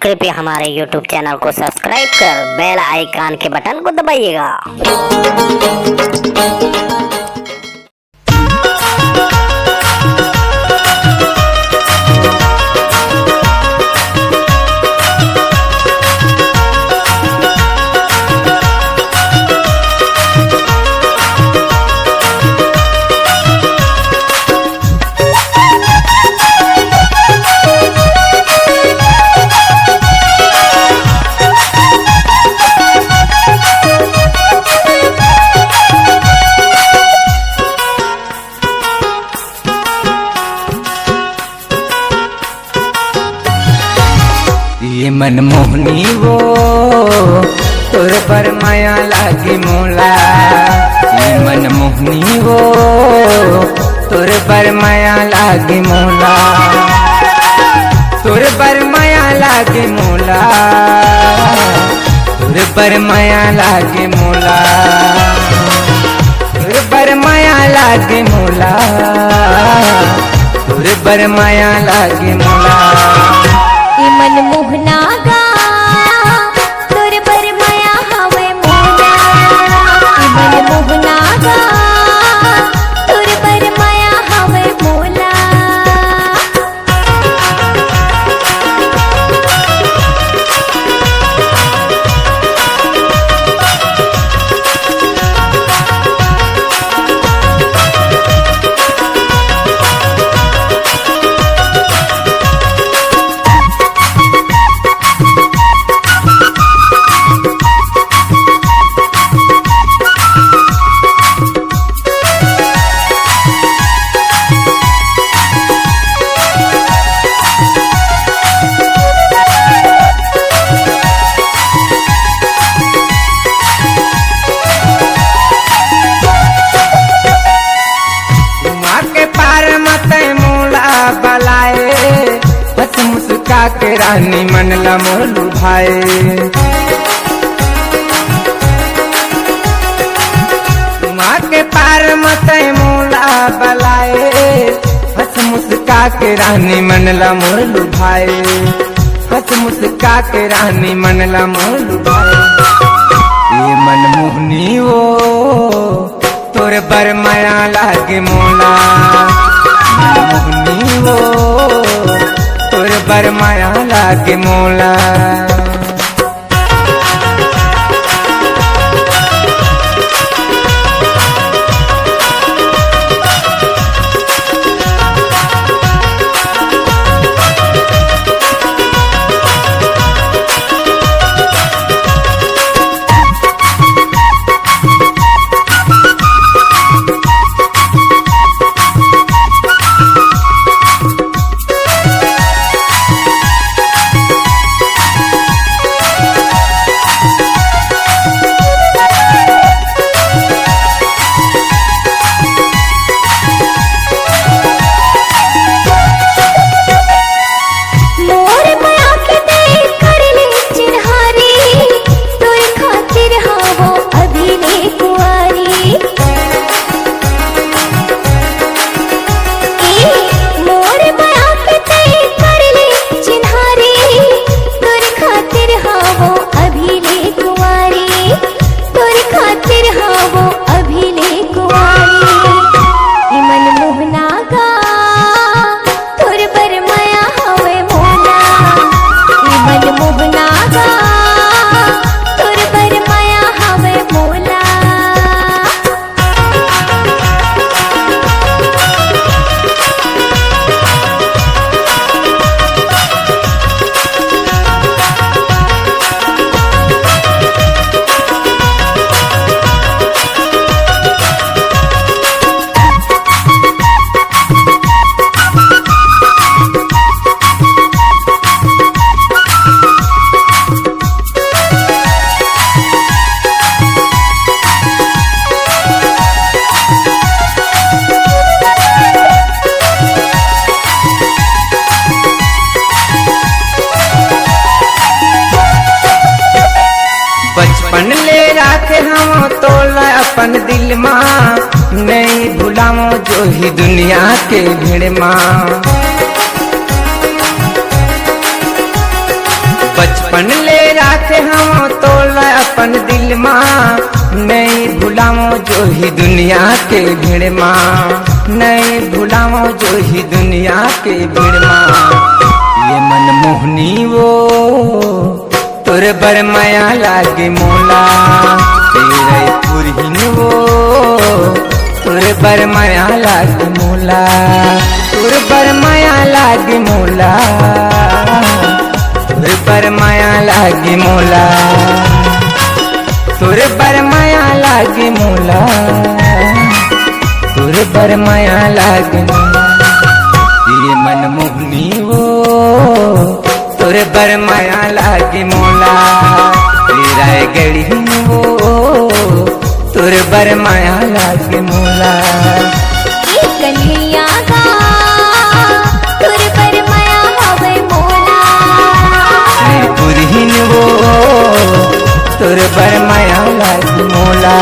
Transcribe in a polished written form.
कृपया हमारे YouTube channel को सब्सक्राइब कर बेल आइकन के बटन को दबाइएगा। ये मनमोहनी वो तोर पर माया लागी मोला। ये मनमोहनी वो तोर पर माया लागी मोला। तोर पर माया लागी मोला। तोर पर माया लागी मोला। तोर पर माया लागी मोला। तोर पर माया लागी मोला। मनमोहना गा तोर पर माया हवे मोला। मनमोहना गा तोर पर माया हवे मोला। के रानी मनला मोलू भाई। माँ के पार मत मोला बलाए। हंस मुस्का के रानी मनला मोलू भाई। हंस मुस्का के रानी मनला मोलू भाई। ये मनमोहनी वो तोर पर माया लागे मोला। मनमोहनी वो तोर पर माया लागे मोला। बचपन ले राखे हम तोला अपन दिल माँ। नहीं भुलाओ जो ही दुनिया के भीड़ माँ। बचपन ले राखे हम तोला अपन दिल माँ, नहीं भुलाओ जो ही दुनिया के भीड़ माँ, नहीं भुलाओ जो ही दुनिया के भीड़ माँ। ये मन मोहनी वो तोरे बर माया लागे मोला, तेरे पुरहिन वो तोरे बर माया लागे मोला, तोरे बर माया लागे मोला, तोरे बर माया लागे मोला, तोरे बर माया लागे मोला, तोरे बर माया लागे मोला। ये मन मोहनी वो तोरे बर माया लागे मोला, तेरा गड़ी वो तोरे बर माया लागे मोला। ये कन्हैया का तोरे पर माया हवे मोला, पुरहिन वो तोरे बर माया लागे मोला।